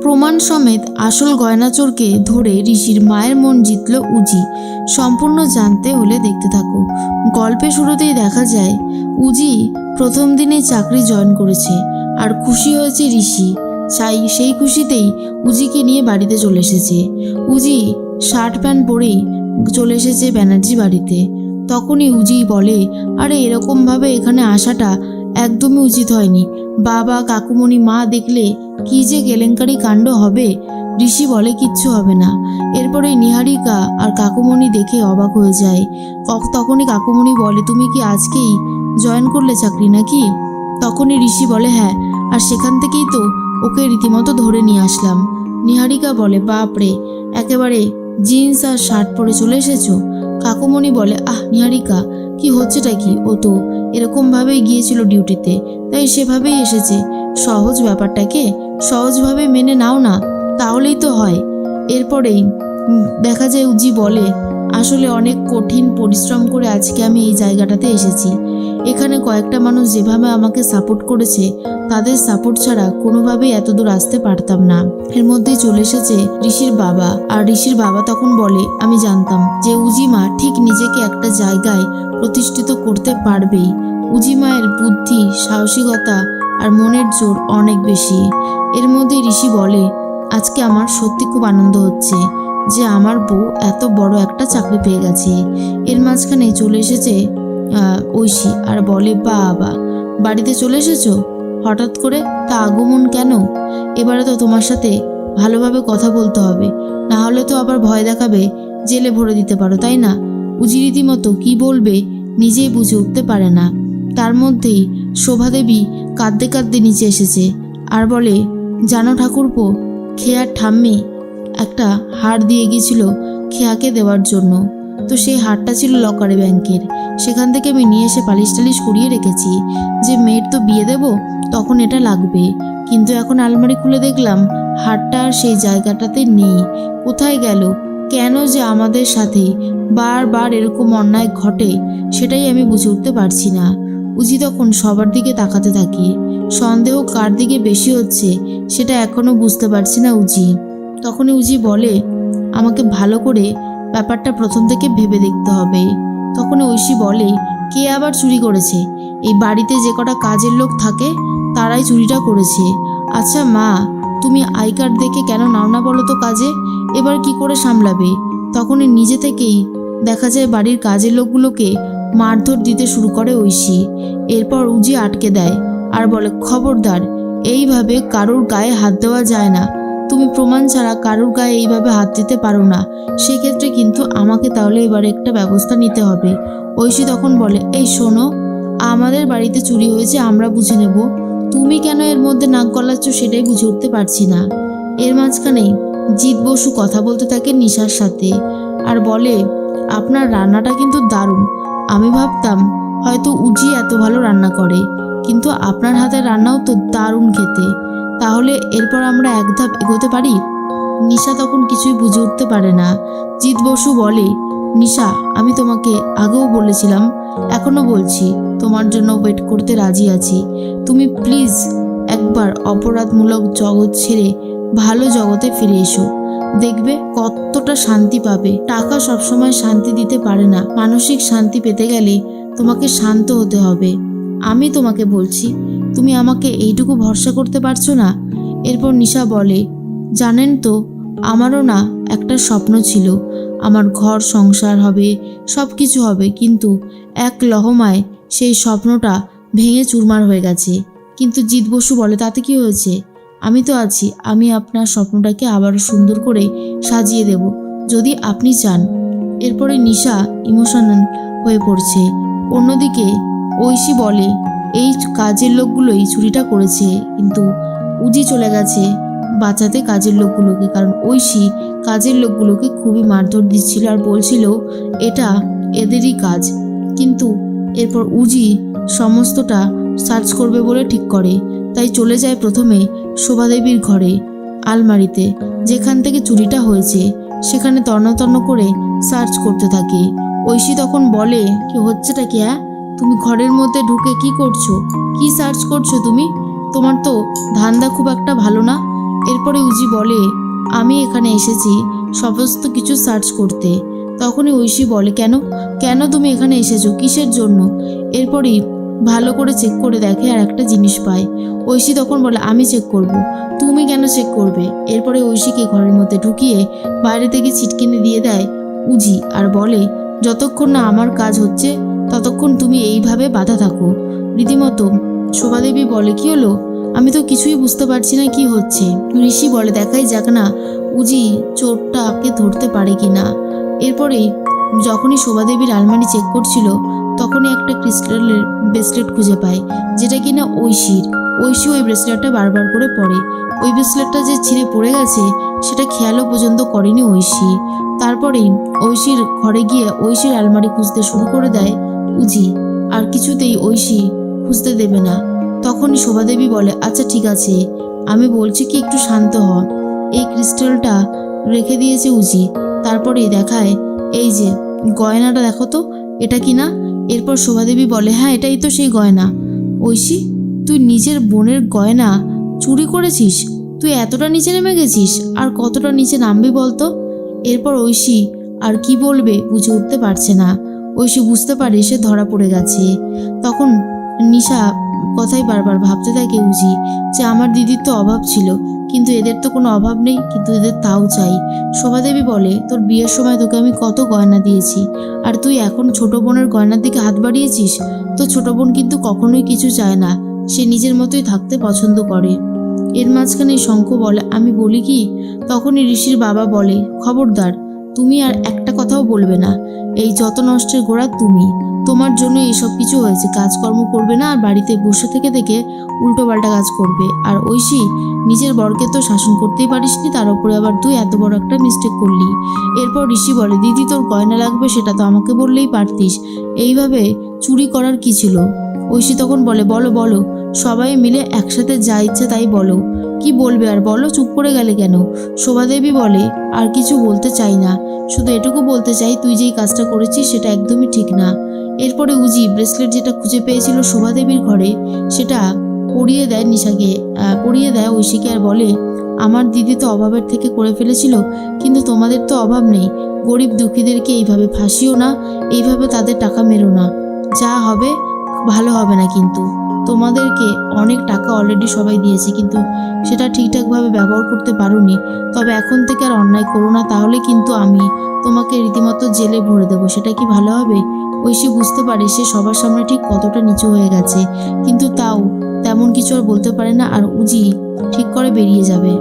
প্রমাণ সমেত আসল গয়নাচোরকে ধরে ঋষির মায়ের মন জিতল উজি। সম্পূর্ণ জানতে হলে দেখতে থাকো। গল্পে শুরুতেই দেখা যায় উজি প্রথম দিনেই চাকরি জয়েন করেছে আর খুশি হয়েছে ঋষি। সেই খুশিতেই উজিকে নিয়ে বাড়িতে চলে এসেছে। উজি শার্ট প্যান্ট পরেই চলে এসেছে ব্যানার্জি বাড়িতে। তখনই উজি বলে, আরে এরকমভাবে এখানে আসাটা একদমই উচিত হয়নি। বাবা, কাকুমণি, মা দেখলে কি যে কেলেঙ্কারি কাণ্ড হবে। ঋষি বলে, কিচ্ছু হবে না। এরপরে নিহারিকা আর কাকুমণি দেখে অবাক হয়ে যায়। তখনই কাকুমণি বলে, তুমি কি আজকেই জয়েন করলে চাকরি নাকি? তখনই ঋষি বলে, হ্যাঁ, আর সেখান থেকেই তো ওকে রীতিমতো ধরে নিয়ে আসলাম। নিহারিকা বলে, বাপরে, একেবারে জিন্স আর শার্ট পরে চলে এসেছো? কাকুমণি বলে, আহ নিহারিকা, কি হচ্ছেটা কি? ও তো এরকমভাবেই গিয়েছিল ডিউটিতে, তাই সেভাবেই এসেছে। সহজ ব্যাপারটাকে সহজভাবে মেনে নাও না, তাহলেই তো হয়। এরপরেই দেখা যায় উজি বলে, আসলে অনেক কঠিন পরিশ্রম করে আজকে আমি এই জায়গাটাতে এসেছি। এখানে কয়েকটা মানুষ যেভাবে আমাকে সাপোর্ট করেছে, তাদের সাপোর্ট ছাড়া কোনোভাবেই এত দূর আসতে পারতাম না। এর মধ্যেই চলে এসেছে ঋষির বাবা। আর ঋষির বাবা তখন বলে, আমি জানতাম যে উজিমা ঠিক নিজেকে একটা জায়গায় প্রতিষ্ঠিত করতে পারবেই। উজিমায়ের বুদ্ধি, সাহসিকতা আর মনের জোর অনেক বেশি। এর মধ্যে ঋষি বলে, আজকে আমার সত্যি খুব আনন্দ হচ্ছে যে আমার বউ এত বড় একটা চাকরি পেয়ে গেছে। এর মাঝখানে চলে এসেছে ঐশী আর বলে, বাবা, বাড়িতে চলে এসেছো হঠাৎ করে? তা আগমন কেন? এবারে তো তোমার সাথে ভালোভাবে কথা বলতে হবে, না হলে তো আবার ভয় দেখাবে জেলে ভরে দিতে পারো, তাই না? উজি রীতিমতো কি বলবে নিজেই বুঝে উঠতে পারে না। তার মধ্যেই শোভাদেবী কাঁদতে কাঁদতে নিচে এসেছে আর বলে, জানো ঠাকুরপো, খেয়ার ঠাম্মি একটা হার দিয়ে গিয়েছিল খেয়াকে দেওয়ার জন্য। তো সেই হারটা ছিল লকারে ব্যাংকের। সেখান থেকে আমি নিয়ে এসে পালিশ টালিশ করিয়ে রেখেছি যে মেয়ের তো বিয়ে দেব, তখন এটা লাগবে। কিন্তু এখন আলমারি খুলে দেখলাম হারটা আর সেই জায়গাটাতে নেই। কোথায় গেল? কেন যে আমাদের সাথে বারবার এরকম অন্যায় ঘটে, সেটাই আমি বুঝে উঠতে পারছি না। উজি তখন সবার দিকে তাকাতে থাকে। সন্দেহ কার দিকে বেশি হচ্ছে সেটা এখনো বুঝতে পারছি না উজি। তখনই উজি বলে, আমাকে ভালো করে ব্যাপারটা প্রথম থেকে ভেবে দেখতে হবে। তখন ঐশী বলে, কে আবার চুরি করেছে? এই বাড়িতে যে কটা কাজের লোক থাকে তারাই চুরিটা করেছে। আচ্ছা মা, তুমি আই কার্ড দেখে কেন নাও না বলো তো কাজে? এবার কি করে সামলাবে? তখনই নিজে থেকেই দেখা যায় বাড়ির কাজের লোকগুলোকে মারধর দিতে শুরু করে ঐশী। এরপর উজি আটকে দেয় আর বলে, খবরদার, এইভাবে কারোর গায়ে হাত দেওয়া যায় না। তুমি প্রমাণ ছাড়া কারোর গায়ে এইভাবে হাত দিতে পারো না। সেক্ষেত্রে কিন্তু আমাকে তাহলে এবারে একটা ব্যবস্থা নিতে হবে। ঐশী তখন বলে, এই শোনো, আমাদের বাড়িতে চুরি হয়েছে, আমরা বুঝে নেব। তুমি কেন এর মধ্যে নাক গলাচ্ছ সেটাই বুঝে উঠতে পারছি না। এর মাঝখানেই জিৎ বসু কথা বলতে থাকে নিশার সাথে আর বলে, আপনার রান্নাটা কিন্তু দারুণ। আমি ভাবতাম হয়তো উজি এত ভালো রান্না করে, কিন্তু আপনার হাতের রান্নাও তো দারুণ খেতে। তাহলে এরপর আমরা এক ধাপ এগোতে পারি? নিশা তখন কিছুই বুঝে উঠতে পারে না। জিৎ বসু বলে, নিশা, আমি তোমাকে আগেও বলেছিলাম, এখনো বলছি, তোমার জন্য ওয়েট করতে রাজি আছি। তুমি প্লিজ একবার অপরাধমূলক জগৎ ছেড়ে ভালো জগতে ফিরে এসো। দেখবে কতটা শান্তি পাবে। টাকা সবসময় শান্তি দিতে পারে না। মানসিক শান্তি পেতে গেলে তোমাকে শান্ত হতে হবে। আমি তোমাকে বলছি, তুমি আমাকে এইটুকু ভরসা করতে পারছো না? এরপর নিশা বলে, জানেন তো, আমারও না একটা স্বপ্ন ছিল, আমার ঘর সংসার হবে, সব কিছু হবে, কিন্তু এক লহমায় সেই স্বপ্নটা ভেঙে চুরমার হয়ে গেছে। কিন্তু জিৎ বসু বলে, তাতে কি হয়েছে? আমি তো আছি, আমি আপনার স্বপ্নটাকে আবারও সুন্দর করে সাজিয়ে দেব যদি আপনি চান। এরপরে নিশা ইমোশনাল হয়ে পড়ছে। অন্যদিকে ঐশী বলে, এই কাজের লোকগুলোই চুরিটা করেছে, কিন্তু উজি চলে গেছে বাঁচাতে কাজের লোকগুলোকে, কারণ ঐশী কাজের লোকগুলোকে খুবই মারধর দিচ্ছিল আর বলছিল এটা এদেরই কাজ। কিন্তু এরপর উজি সমস্তটা সার্চ করবে বলে ঠিক করে, তাই চলে যায় প্রথমে শোভাদেবীর ঘরে আলমারিতে, যেখান থেকে চুরিটা হয়েছে সেখানে তন্ন করে সার্চ করতে থাকে। ঐশী তখন বলে, কি হচ্ছেটা কি? তুমি ঘরের মধ্যে ঢুকে কি করছো? কি সার্চ করছো তুমি? তোমার তো ধান্দা খুব একটা ভালো না। এরপরে উজি বলে, আমি এখানে এসেছি সমস্ত কিছু সার্চ করতে। তখনই ঐশী বলে, কেন কেন তুমি এখানে এসেছো, কিসের জন্য? এরপরই ভালো করে চেক করে দেখে আর একটা জিনিস পায়। ঐশী তখন বলে, আমি চেক করব। তুমি কেন চেক করবে? এরপরে ঐশীকে ঘরের মধ্যে ঢুকিয়ে বাইরে থেকে ছিটকিনি দিয়ে দেয় উজি আর বলে, যতক্ষণ না আমার কাজ হচ্ছে ততক্ষণ তুমি এইভাবে বাধা থাকো। রীতিমতো শোভাদেবী বলে, কি হলো? আমি তো কিছুই বুঝতে পারছি না কি হচ্ছে। ঋষি বলে, দেখাই যাক না উজি চোরটাকে ধরতে পারে কিনা। এরপরে যখনই শোভাদেবীর আলমারি চেক করছিল তখনই একটা ক্রিস্টালের ব্রেসলেট খুঁজে পায়, যেটা কিনা ঐশীর। ঐশী ওই ব্রেসলেটটা বারবার করে পরে। ওই ব্রেসলেটটা যে ছিঁড়ে পড়ে গেছে সেটা খেয়ালও পর্যন্ত করেনি ঐশী। তারপরেই ঐশীর ঘরে গিয়ে ঐশীর আলমারি খুঁজতে শুরু করে দেয় উজি, আর কিছুতেই ঐশী খুঁজতে দেবে না। তখনই শোভাদেবী বলে, আচ্ছা ঠিক আছে, আমি বলছি কি একটু শান্ত হ। এই ক্রিস্টালটা রেখে দিয়েছে উজি। তারপরেই দেখায়, এই যে গয়নাটা দেখো তো, এটা কি না? এরপর শোভাদেবী বলে, হ্যাঁ এটাই তো সেই গয়না। ঐশী, তুই নিজের বোনের গয়না চুরি করেছিস? তুই এতটা নিচে নেমে গেছিস, আর কতটা নিচে নামবি বলতো? এরপর ঐশী আর কি বলবে বুঝে উঠতে পারছে না। ঐশী বুঝতে পারে সে ধরা পড়ে গেছে। তখন নিশা কথাই বারবার ভাবতে থাকে উজি, যে আমার দিদির তো অভাব ছিল, কিন্তু এদের তো কোনো অভাব নেই, কিন্তু এদের তাও চাই। শোভাদেবী বলে, তোর বিয়ের সময় তোকে আমি কত গয়না দিয়েছি, আর তুই এখন ছোট বোনের গয়নার দিকে হাত বাড়িয়েছিস? তো ছোট বোন কিন্তু কখনোই কিছু চায় না, সে নিজের মতোই থাকতে পছন্দ করে। এর মাঝখানে শঙ্খ বলে, আমি বলি কি? তখনই ঋষির বাবা বলে, খবরদার, তুমি আর একটা কথাও বলবে না। এই যত নষ্টের গোড়া তুমি, তোমার জন্য এসব কিছু হয়েছে। কাজকর্ম করবে না আর বাড়িতে বসে থেকে থেকে উল্টোপাল্টা কাজ করবে। আর ঐশী, নিজের বরকে তো শাসন করতেই পারিসনি, তার উপরে আবার তুই এত বড় একটা মিস্টেক করলি। এরপর ঋষি বলে, দিদি তোর গয়না লাগবে সেটা তো আমাকে বললেই পারতিস, এইভাবে চুরি করার কি ছিল? ঐশী তখন বলে, বলো বলো, সবাই মিলে একসাথে যা ইচ্ছে তাই বলো। কি বলবে আর বলো, চুপ করে গেলে কেন? শোভাদেবী বলে, আর কিছু বলতে চাই না, শুধু এটুকু বলতে চাই তুই যেই কাজটা করেছিস সেটা একদমই ঠিক না। এরপরে উজি ব্রেসলেট যেটা খুঁজে পেয়েছিল শোভাদেবীর ঘরে সেটা পরিয়ে দেয় নিশাকে, পরিয়ে দেয় ঐশীকে আর বলে, আমার দিদি তো অভাবের থেকে করে ফেলেছিল, কিন্তু তোমাদের তো অভাব নেই। গরিব দুঃখীদেরকে এইভাবে ফাঁসিও না, এইভাবে তাদের টাকা মেরো না। যা হবে ভালো হবে না, কিন্তু তোমাদেরকে অনেক টাকা অলরেডি সবাই দিয়েছে, কিন্তু সেটা ঠিকঠাকভাবে ব্যবহার করতে পারোনি। তবে এখন থেকে আর অন্যায় করো না, তাহলে কিন্তু আমি তোমাকে রীতিমতো জেলে ভরে দেবো। সেটা কি ভালো হবে? ঐশী বুঝতে পারে সে সবার সামনে ঠিক কতটা নিচু হয়ে গেছে, কিন্তু তাও তেমন কিছু আর বলতে পারে না, আর উজি ঠিক করে বেরিয়ে যাবে।